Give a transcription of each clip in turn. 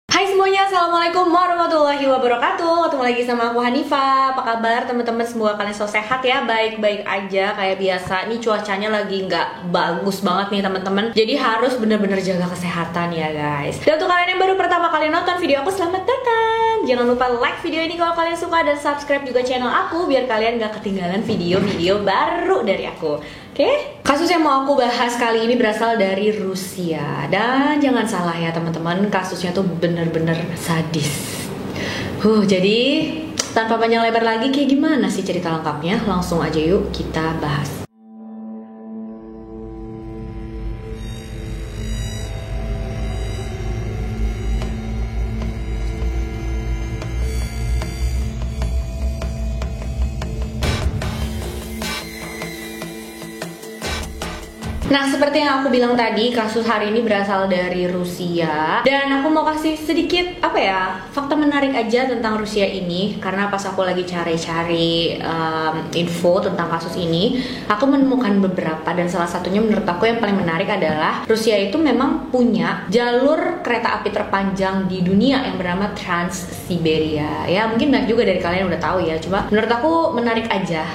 Hai semuanya, Assalamualaikum warahmatullahi wabarakatuh. Ketemu lagi sama aku Hanifa. Apa kabar teman-teman semua? Kalian selalu sehat ya? Baik-baik aja kayak biasa. Ini cuacanya lagi nggak bagus banget nih teman-teman. Jadi harus bener-bener jaga kesehatan ya guys. Dan untuk kalian yang baru pertama kali nonton video aku, selamat datang. Jangan lupa like video ini kalau kalian suka dan subscribe juga channel aku biar kalian nggak ketinggalan video-video baru dari aku. Oke? Kasus yang mau aku bahas kali ini berasal dari Rusia. Dan jangan salah ya teman-teman, kasusnya tuh bener-bener sadis. Jadi tanpa panjang lebar lagi, kayak gimana sih cerita lengkapnya? Langsung aja yuk kita bahas. Nah, seperti yang aku bilang tadi, kasus hari ini berasal dari Rusia. Dan aku mau kasih sedikit, fakta menarik aja tentang Rusia ini. Karena pas aku lagi cari-cari info tentang kasus ini, aku menemukan beberapa. Dan salah satunya menurut aku yang paling menarik adalah Rusia itu memang punya jalur kereta api terpanjang di dunia yang bernama Trans-Siberia. Ya, mungkin banyak juga dari kalian udah tahu ya. Cuma menurut aku menarik aja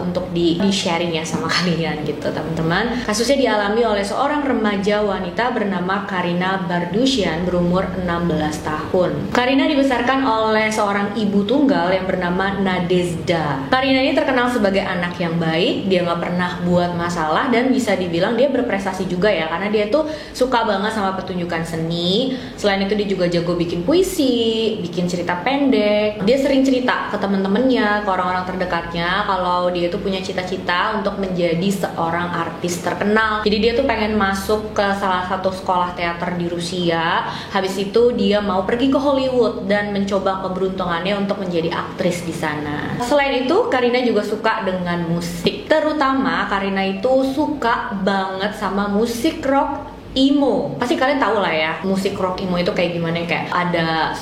untuk di-sharing ya sama kalian gitu, teman-teman. Kasusnya dialami oleh seorang remaja wanita bernama Karina Bardushian berumur 16 tahun. Karina dibesarkan oleh seorang ibu tunggal yang bernama Nadezhda. Karina ini terkenal sebagai anak yang baik, dia nggak pernah buat masalah dan bisa dibilang dia berprestasi juga ya, karena dia tuh suka banget sama pertunjukan seni. Selain itu dia juga jago bikin puisi, bikin cerita pendek. Dia sering cerita ke temen-temennya, ke orang-orang terdekatnya kalau dia tuh punya cita-cita untuk menjadi seorang artis terkenal. Jadi dia tuh pengen masuk ke salah satu sekolah teater di Rusia. Habis itu dia mau pergi ke Hollywood dan mencoba keberuntungannya untuk menjadi aktris di sana. Selain itu, Karina juga suka dengan musik. Terutama Karina itu suka banget sama musik rock emo. Pasti kalian tahu lah ya, musik rock emo itu kayak gimana, kayak ada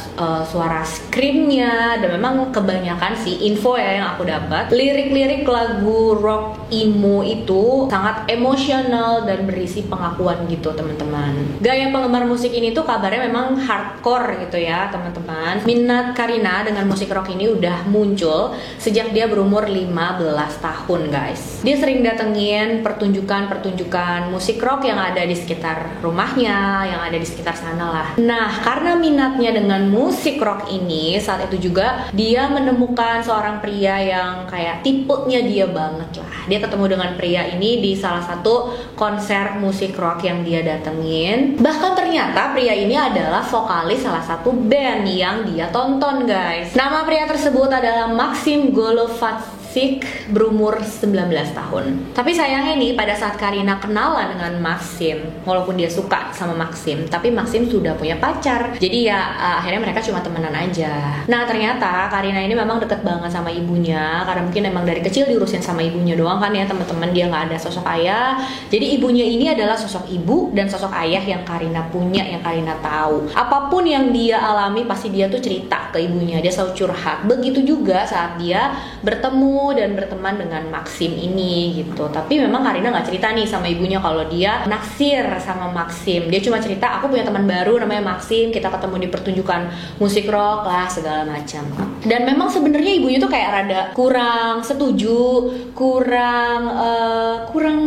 suara screamnya. Dan memang kebanyakan sih info ya yang aku dapat, lirik-lirik lagu rock emo itu sangat emosional dan berisi pengakuan gitu teman-teman. Gaya penggemar musik ini tuh kabarnya memang hardcore gitu ya teman-teman. Minat Karina dengan musik rock ini udah muncul sejak dia berumur 15 tahun guys. Dia sering datengin pertunjukan musik rock yang ada di sekitar rumahnya, yang ada di sekitar sana lah. Nah, karena minatnya dengan musik rock ini, saat itu juga dia menemukan seorang pria yang kayak tipenya dia banget lah. Dia ketemu dengan pria ini di salah satu konser musik rock yang dia datengin. Bahkan ternyata pria ini adalah vokalis salah satu band yang dia tonton guys. Nama pria tersebut adalah Maxim Golovatsky, berumur 19 tahun. Tapi sayangnya nih, pada saat Karina kenalan dengan Maxim, walaupun dia suka sama Maxim, tapi Maxim sudah punya pacar. Jadi ya akhirnya mereka cuma temenan aja. Nah, ternyata Karina ini memang deket banget sama ibunya, karena mungkin emang dari kecil diurusin sama ibunya doang kan ya teman-teman, dia nggak ada sosok ayah. Jadi ibunya ini adalah sosok ibu dan sosok ayah yang Karina punya, yang Karina tahu. Apapun yang dia alami pasti dia tuh cerita ke ibunya, dia selalu curhat. Begitu juga saat dia bertemu dan berteman dengan Maxim ini gitu. Tapi memang Karina nggak cerita nih sama ibunya kalau dia naksir sama Maxim. Dia cuma cerita, aku punya teman baru namanya Maxim, kita ketemu di pertunjukan musik rock lah segala macam. Dan memang sebenarnya ibunya tuh kayak rada kurang setuju, kurang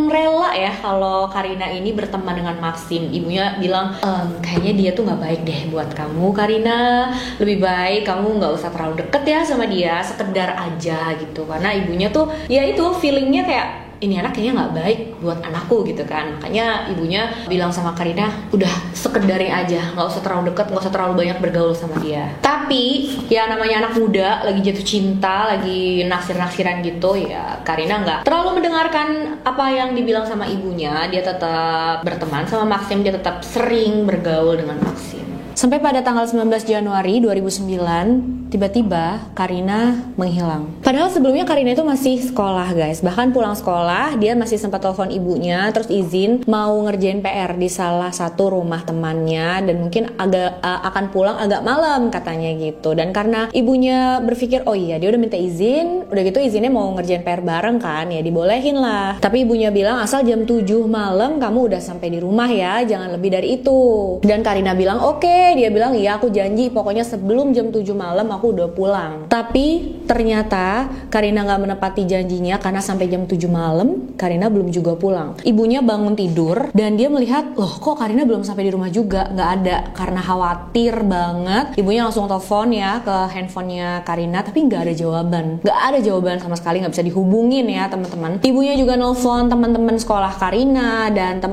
rela ya kalau Karina ini berteman dengan Maxim. Ibunya bilang, kayaknya dia tuh nggak baik deh buat kamu Karina, lebih baik kamu nggak usah terlalu deket ya sama dia, sekedar aja gitu. Karena ibunya tuh ya itu feelingnya kayak ini anak kayaknya nggak baik buat anakku gitu kan. Makanya ibunya bilang sama Karina, udah sekedarnya aja, nggak usah terlalu deket, nggak usah terlalu banyak bergaul sama dia. Tapi ya namanya anak muda lagi jatuh cinta, lagi naksir-naksiran gitu ya, Karina nggak terlalu mendengarkan apa yang dibilang sama ibunya. Dia tetap berteman sama Maxim, dia tetap sering bergaul dengan Maxim. Sampai pada tanggal 19 Januari 2009, tiba-tiba Karina menghilang. Padahal sebelumnya Karina itu masih sekolah guys. Bahkan pulang sekolah, dia masih sempat telepon ibunya, terus izin mau ngerjain PR di salah satu rumah temannya. Dan mungkin akan pulang agak malam katanya gitu. Dan karena ibunya berpikir, oh iya dia udah minta izin, udah gitu izinnya mau ngerjain PR bareng kan, ya dibolehin lah. Tapi ibunya bilang asal jam 7 malam kamu udah sampai di rumah ya, jangan lebih dari itu. Dan Karina bilang oke, dia bilang iya aku janji pokoknya sebelum jam 7 malam aku udah pulang. Tapi ternyata Karina gak menepati janjinya karena sampai jam 7 malam Karina belum juga pulang. Ibunya bangun tidur dan dia melihat loh kok Karina belum sampai di rumah juga, gak ada. Karena khawatir banget, ibunya langsung telepon ya ke handphonenya Karina, tapi gak ada jawaban. Gak ada jawaban sama sekali, gak bisa dihubungin ya teman-teman. Ibunya juga nelfon teman-teman sekolah Karina dan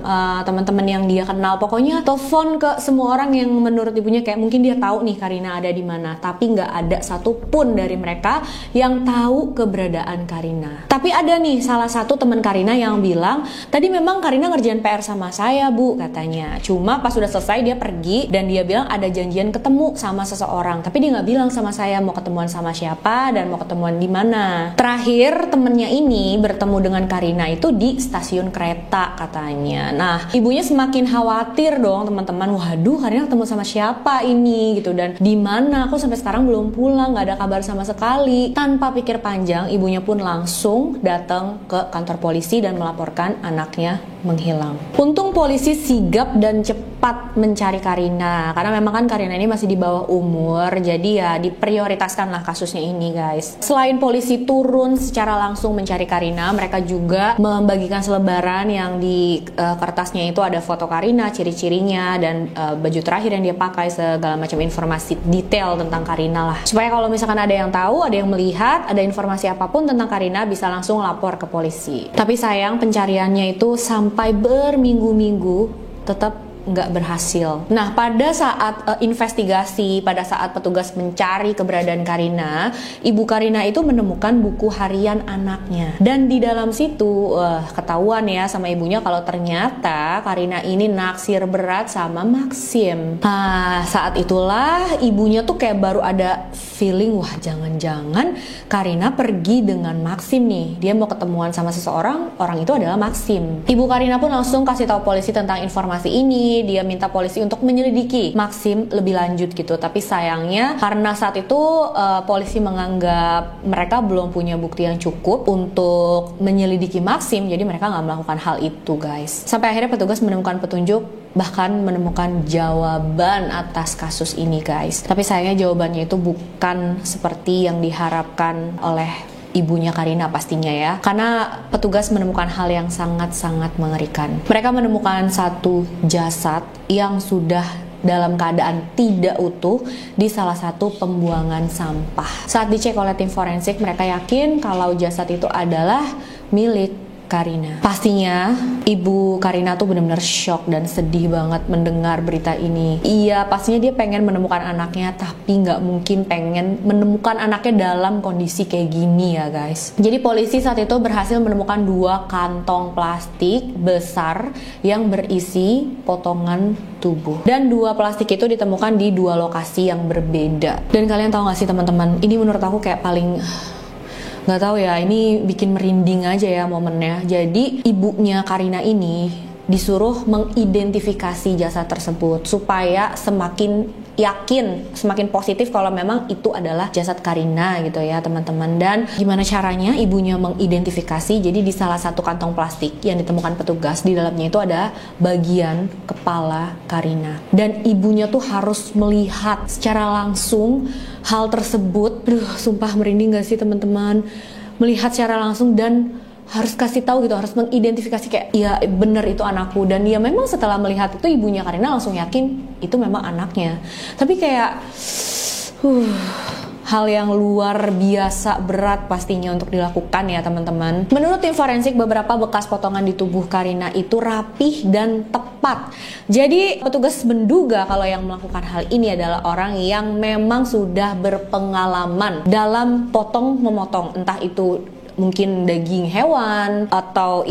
teman-teman yang dia kenal. Pokoknya telepon ke semua orang yang menurut ibunya kayak mungkin dia tahu nih Karina ada di mana, tapi nggak ada satupun dari mereka yang tahu keberadaan Karina. Tapi ada nih salah satu teman Karina yang bilang tadi memang Karina ngerjain PR sama saya bu katanya, cuma pas sudah selesai dia pergi dan dia bilang ada janjian ketemu sama seseorang, tapi dia nggak bilang sama saya mau ketemuan sama siapa dan mau ketemuan di mana. Terakhir temennya ini bertemu dengan Karina itu di stasiun kereta katanya. Nah ibunya semakin khawatir dong teman-teman, waduh Karina ketemu sama siapa ini gitu, dan di mana, aku sampai sekarang belum pulang, nggak ada kabar sama sekali. Tanpa pikir panjang ibunya pun langsung datang ke kantor polisi dan melaporkan anaknya menghilang. Untung polisi sigap dan cepat mencari Karina karena memang kan Karina ini masih di bawah umur, jadi ya diprioritaskan lah kasusnya ini guys. Selain polisi turun secara langsung mencari Karina, mereka juga membagikan selebaran yang di kertasnya itu ada foto Karina, ciri-cirinya dan baju terakhir yang dia pakai, segala macam informasi detail tentang Karina lah, supaya kalau misalkan ada yang tahu, ada yang melihat, ada informasi apapun tentang Karina bisa langsung lapor ke polisi. Tapi sayang pencariannya itu sampai berminggu-minggu tetap nggak berhasil. Nah pada saat investigasi, pada saat petugas mencari keberadaan Karina, ibu Karina itu menemukan buku harian anaknya, dan di dalam situ ketahuan ya sama ibunya kalau ternyata Karina ini naksir berat sama Maxim. Nah saat itulah ibunya tuh kayak baru ada feeling, wah jangan-jangan Karina pergi dengan Maxim nih, dia mau ketemuan sama seseorang, orang itu adalah Maxim. Ibu Karina pun langsung kasih tahu polisi tentang informasi ini. Dia minta polisi untuk menyelidiki Maxim lebih lanjut gitu. Tapi sayangnya karena saat itu polisi menganggap mereka belum punya bukti yang cukup untuk menyelidiki Maxim, jadi mereka nggak melakukan hal itu guys. Sampai akhirnya petugas menemukan petunjuk, bahkan menemukan jawaban atas kasus ini guys. Tapi sayangnya jawabannya itu bukan seperti yang diharapkan oleh ibunya Karina pastinya ya, karena petugas menemukan hal yang sangat-sangat mengerikan. Mereka menemukan satu jasad yang sudah dalam keadaan tidak utuh di salah satu pembuangan sampah. Saat dicek oleh tim forensik, mereka yakin kalau jasad itu adalah milik Karina. Pastinya ibu Karina tuh benar-benar shock dan sedih banget mendengar berita ini. Iya, pastinya dia pengen menemukan anaknya, tapi nggak mungkin pengen menemukan anaknya dalam kondisi kayak gini ya guys. Jadi polisi saat itu berhasil menemukan 2 kantong plastik besar yang berisi potongan tubuh, dan 2 plastik itu ditemukan di 2 lokasi yang berbeda. Dan kalian tahu nggak sih teman-teman, ini menurut aku kayak paling nggak tahu ya, ini bikin merinding aja ya momennya. Jadi ibunya Karina ini disuruh mengidentifikasi jasad tersebut supaya semakin yakin, semakin positif kalau memang itu adalah jasad Karina gitu ya teman-teman. Dan gimana caranya ibunya mengidentifikasi? Jadi di salah satu kantong plastik yang ditemukan petugas, di dalamnya itu ada bagian kepala Karina, dan ibunya tuh harus melihat secara langsung hal tersebut. Sumpah merinding gak sih teman-teman? Melihat secara langsung dan harus kasih tahu gitu, harus mengidentifikasi kayak iya bener itu anakku. Dan dia memang setelah melihat itu ibunya Karina langsung yakin itu memang anaknya. Tapi kayak hal yang luar biasa berat pastinya untuk dilakukan ya teman-teman. Menurut tim forensik, beberapa bekas potongan di tubuh Karina itu rapih dan tepat. Jadi petugas menduga kalau yang melakukan hal ini adalah orang yang memang sudah berpengalaman dalam memotong, entah itu mungkin daging hewan atau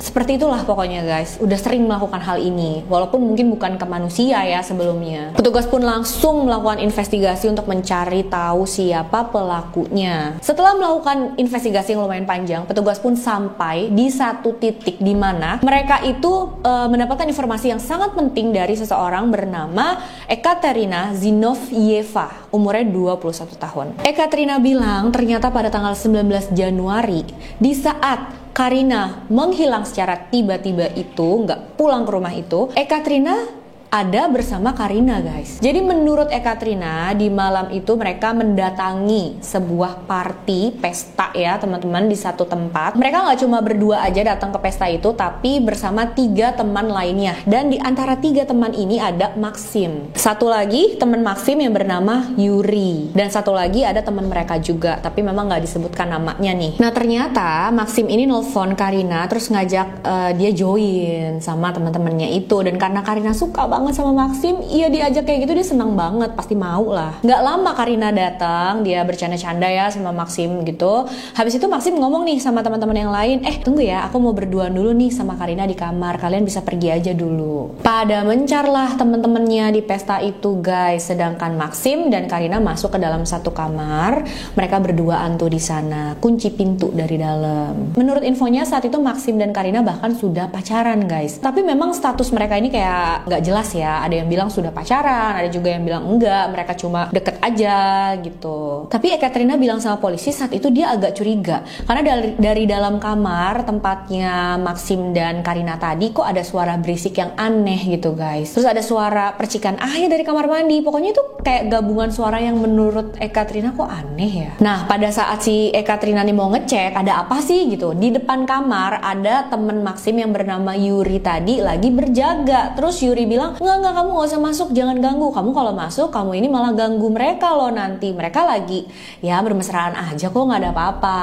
seperti itulah pokoknya guys, udah sering melakukan hal ini, walaupun mungkin bukan ke manusia ya sebelumnya. Petugas pun langsung melakukan investigasi untuk mencari tahu siapa pelakunya. Setelah melakukan investigasi yang lumayan panjang, petugas pun sampai di satu titik di mana mereka itu mendapatkan informasi yang sangat penting dari seseorang bernama Ekaterina Zinovyeva, umurnya 21 tahun. Ekaterina bilang ternyata pada tanggal 19 Januari, di saat Karina menghilang secara tiba-tiba itu, nggak pulang ke rumah itu, Ekaterina ada bersama Karina guys. Jadi menurut Ekaterina di malam itu mereka mendatangi sebuah party pesta ya teman-teman di satu tempat. Mereka nggak cuma berdua aja datang ke pesta itu, tapi bersama 3 teman lainnya. Dan di antara 3 teman ini ada Maxim. Satu lagi teman Maxim yang bernama Yuri. Dan satu lagi ada teman mereka juga, tapi memang nggak disebutkan namanya nih. Nah ternyata Maxim ini nelfon Karina terus ngajak dia join sama teman-temannya itu. Dan karena Karina suka banget sama Maxim, iya diajak kayak gitu dia senang banget, pasti mau lah. Nggak lama Karina datang, dia bercanda-canda ya sama Maxim gitu. Habis itu Maxim ngomong nih sama teman-teman yang lain, tunggu ya, aku mau berduaan dulu nih sama Karina di kamar, kalian bisa pergi aja dulu. Pada mencarlah teman-temannya di pesta itu guys, sedangkan Maxim dan Karina masuk ke dalam satu kamar. Mereka berduaan tuh di sana, kunci pintu dari dalam. Menurut infonya saat itu Maxim dan Karina bahkan sudah pacaran guys. Tapi memang status mereka ini kayak nggak jelas ya. Ada yang bilang sudah pacaran, ada juga yang bilang enggak, mereka cuma deket aja gitu. Tapi Ekaterina bilang sama polisi saat itu dia agak curiga karena dari dalam kamar tempatnya Maxim dan Karina tadi kok ada suara berisik yang aneh gitu guys. Terus ada suara percikan air dari kamar mandi. Pokoknya itu kayak gabungan suara yang menurut Ekaterina kok aneh ya. Nah pada saat si Ekaterina nih mau ngecek ada apa sih gitu, di depan kamar ada temen Maxim yang bernama Yuri tadi lagi berjaga. Terus Yuri bilang, enggak kamu gak usah masuk, jangan ganggu. Kamu kalau masuk kamu ini malah ganggu mereka loh nanti. Mereka lagi ya bermesraan aja kok, gak ada apa-apa.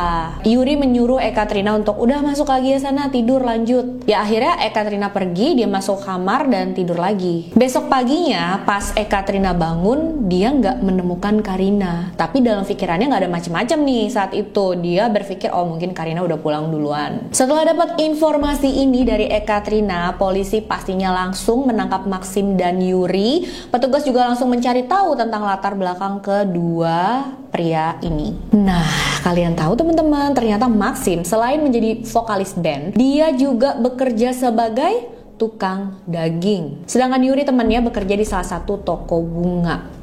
Yuri menyuruh Ekaterina untuk udah masuk lagi ya sana, tidur lanjut. Ya akhirnya Ekaterina pergi, dia masuk kamar dan tidur lagi. Besok paginya pas Ekaterina bangun, dia nggak menemukan Karina. Tapi dalam pikirannya nggak ada macam-macam nih saat itu. Dia berpikir oh mungkin Karina udah pulang duluan. Setelah dapat informasi ini dari Ekaterina, polisi pastinya langsung menangkap Maxim dan Yuri. Petugas juga langsung mencari tahu tentang latar belakang kedua pria ini. Nah, kalian tahu teman-teman, ternyata Maxim selain menjadi vokalis band, dia juga bekerja sebagai tukang daging. Sedangkan Yuri temannya bekerja di salah satu toko bunga.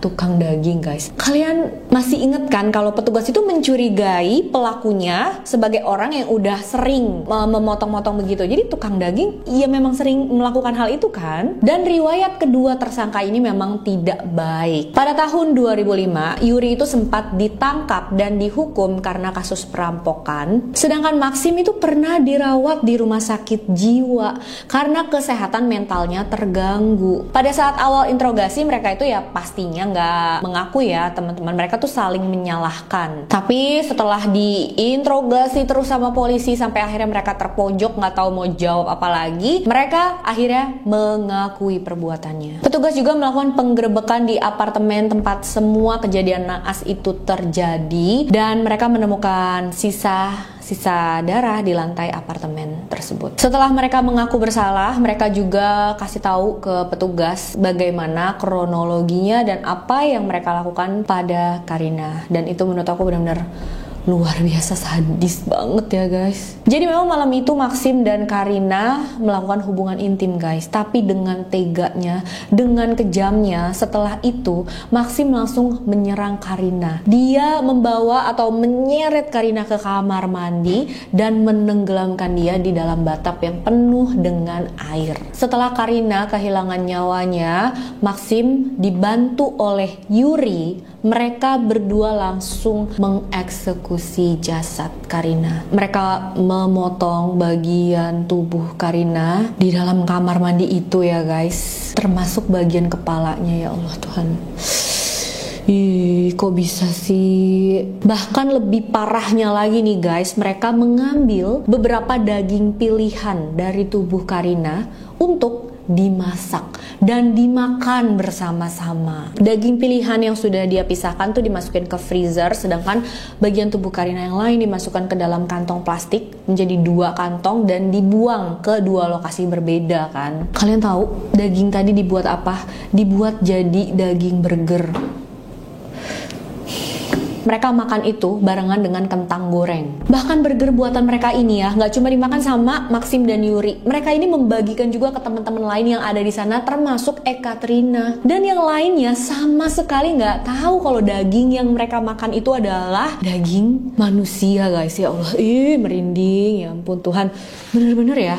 Tukang daging guys. Kalian masih inget kan kalau petugas itu mencurigai pelakunya sebagai orang yang udah sering memotong-motong begitu. Jadi tukang daging ya memang sering melakukan hal itu kan. Dan riwayat kedua tersangka ini memang tidak baik. Pada tahun 2005 Yuri itu sempat ditangkap dan dihukum karena kasus perampokan. Sedangkan Maxim itu pernah dirawat di rumah sakit jiwa karena kesehatan mentalnya terganggu. Pada saat awal interogasi mereka itu ya pastinya nggak mengaku ya teman-teman, mereka tuh saling menyalahkan. Tapi setelah diinterogasi terus sama polisi sampai akhirnya mereka terpojok nggak tahu mau jawab apa lagi, mereka akhirnya mengakui perbuatannya. Petugas juga melakukan penggerebekan di apartemen tempat semua kejadian naas itu terjadi dan mereka menemukan sisa darah di lantai apartemen tersebut. Setelah mereka mengaku bersalah, mereka juga kasih tahu ke petugas bagaimana kronologinya dan apa yang mereka lakukan pada Karina. Dan itu menurut aku benar-benar luar biasa sadis banget ya guys. Jadi memang malam itu Maxim dan Karina melakukan hubungan intim guys. Tapi dengan teganya, dengan kejamnya, setelah itu Maxim langsung menyerang Karina. Dia membawa atau menyeret Karina ke kamar mandi dan menenggelamkan dia di dalam bathtub yang penuh dengan air. Setelah Karina kehilangan nyawanya, Maxim dibantu oleh Yuri. Mereka berdua langsung mengeksekusi jasad Karina. Mereka memotong bagian tubuh Karina di dalam kamar mandi itu ya guys. Termasuk bagian kepalanya, ya Allah Tuhan. Kok bisa sih? Bahkan lebih parahnya lagi nih guys, mereka mengambil beberapa daging pilihan dari tubuh Karina untuk dimasak dan dimakan bersama-sama. Daging pilihan yang sudah dia pisahkan tuh dimasukin ke freezer, sedangkan bagian tubuh Karina yang lain dimasukkan ke dalam kantong plastik menjadi 2 kantong dan dibuang ke 2 lokasi berbeda kan. Kalian tahu daging tadi dibuat apa? Dibuat jadi daging burger. Mereka makan itu barengan dengan kentang goreng. Bahkan burger buatan mereka ini ya, nggak cuma dimakan sama Maxim dan Yuri. Mereka ini membagikan juga ke teman-teman lain yang ada di sana, termasuk Ekaterina. Dan yang lainnya sama sekali nggak tahu kalau daging yang mereka makan itu adalah daging manusia guys. Ya Allah, merinding, ya ampun Tuhan. Bener-bener ya,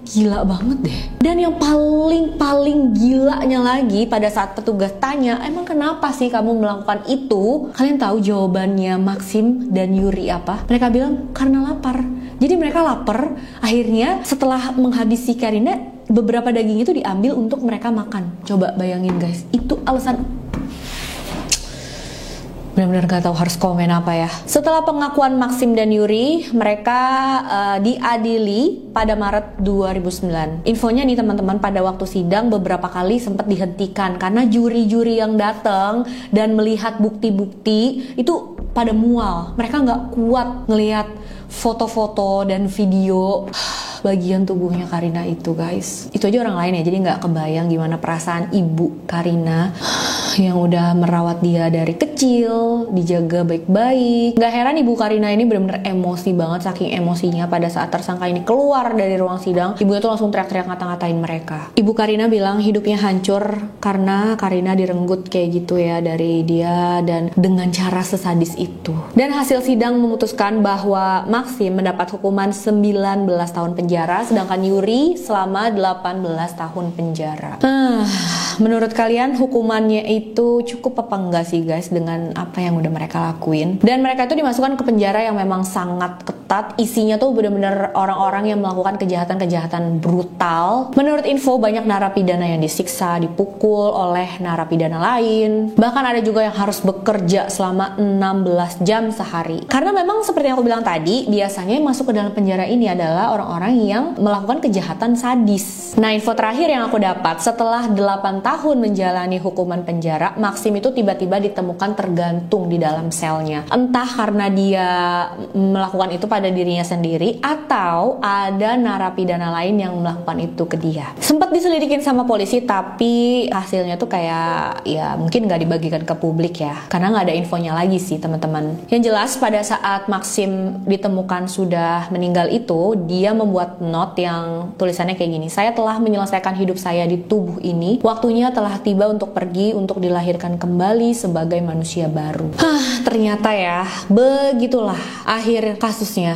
Gila banget deh. Dan yang paling gilanya lagi, pada saat petugas tanya, emang kenapa sih kamu melakukan itu? Kalian tahu jawabannya Maxim dan Yuri apa? Mereka bilang karena lapar. Jadi mereka lapar, akhirnya setelah menghabisi Karina, beberapa daging itu diambil untuk mereka makan. Coba bayangin guys, itu alasan. Benar-benar gak tahu harus komen apa ya. Setelah pengakuan Maxim dan Yuri, mereka diadili pada Maret 2009. Infonya nih teman-teman, pada waktu sidang beberapa kali sempat dihentikan karena juri-juri yang datang dan melihat bukti-bukti itu pada mual. Mereka nggak kuat ngelihat foto-foto dan video bagian tubuhnya Karina itu guys. Itu aja orang lain ya, jadi nggak kebayang gimana perasaan ibu Karina yang udah merawat dia dari kecil, dijaga baik-baik. Gak heran ibu Karina ini benar-benar emosi banget, saking emosinya pada saat tersangka ini keluar dari ruang sidang. Ibunya tuh langsung teriak-teriak ngata-ngatain mereka. Ibu Karina bilang hidupnya hancur karena Karina direnggut kayak gitu ya dari dia dan dengan cara sesadis itu. Dan hasil sidang memutuskan bahwa Maxim mendapat hukuman 19 tahun penjara, sedangkan Yuri selama 18 tahun penjara. Menurut kalian hukumannya itu cukup apa enggak sih guys dengan apa yang udah mereka lakuin? Dan mereka itu dimasukkan ke penjara yang memang sangat ketat, isinya tuh bener-bener orang-orang yang melakukan kejahatan-kejahatan brutal. Menurut info banyak narapidana yang disiksa, dipukul oleh narapidana lain. Bahkan ada juga yang harus bekerja selama 16 jam sehari. Karena memang seperti yang aku bilang tadi, biasanya yang masuk ke dalam penjara ini adalah orang-orang yang melakukan kejahatan sadis. Nah, info terakhir yang aku dapat, setelah 8 tahun menjalani hukuman penjara, Maxim itu tiba-tiba ditemukan tergantung di dalam selnya. Entah karena dia melakukan itu pada dirinya sendiri atau ada narapidana lain yang melakukan itu ke dia. Sempat diselidikin sama polisi, tapi hasilnya tuh kayak ya mungkin nggak dibagikan ke publik ya, karena nggak ada infonya lagi sih teman-teman. Yang jelas pada saat Maxim ditemukan sudah meninggal itu, dia membuat note yang tulisannya kayak gini: saya telah menyelesaikan hidup saya di tubuh ini, waktunya telah tiba untuk pergi untuk dilahirkan kembali sebagai manusia baru. Ternyata ya, begitulah akhir kasusnya.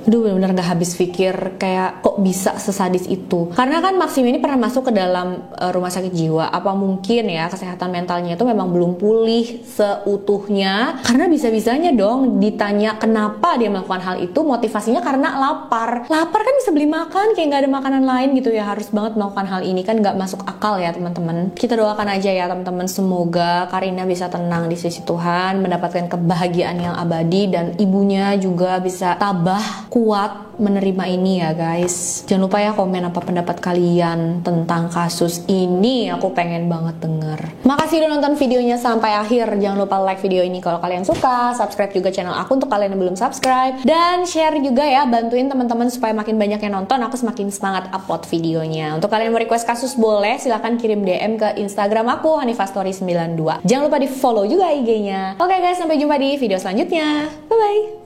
Aduh, benar-benar gak habis pikir, kayak kok bisa sesadis itu. Karena kan Maxim ini pernah masuk ke dalam rumah sakit jiwa. Apa mungkin ya kesehatan mentalnya itu memang belum pulih seutuhnya? Karena bisa-bisanya dong ditanya kenapa dia melakukan hal itu, motivasinya karena lapar. Lapar kan bisa beli makan, kayak gak ada makanan lain gitu ya. Harus banget melakukan hal ini, kan gak masuk akal ya teman-teman. Kita doakan aja ya teman-teman, semoga Karina bisa tenang di sisi Tuhan, mendapatkan kebahagiaan yang abadi, dan ibunya juga bisa tabah, kuat menerima ini ya guys. Jangan lupa ya komen apa pendapat kalian tentang kasus ini, aku pengen banget denger. Makasih udah nonton videonya sampai akhir. Jangan lupa like video ini kalau kalian suka, subscribe juga channel aku untuk kalian yang belum subscribe, dan share juga ya, bantuin teman-teman supaya makin banyak yang nonton, aku semakin semangat upload videonya. Untuk kalian yang mau request kasus boleh, silahkan kirim DM ke Instagram aku hanifastory92. Jangan lupa di follow juga IG-nya. Oke guys, sampai jumpa di video selanjutnya. Bye bye.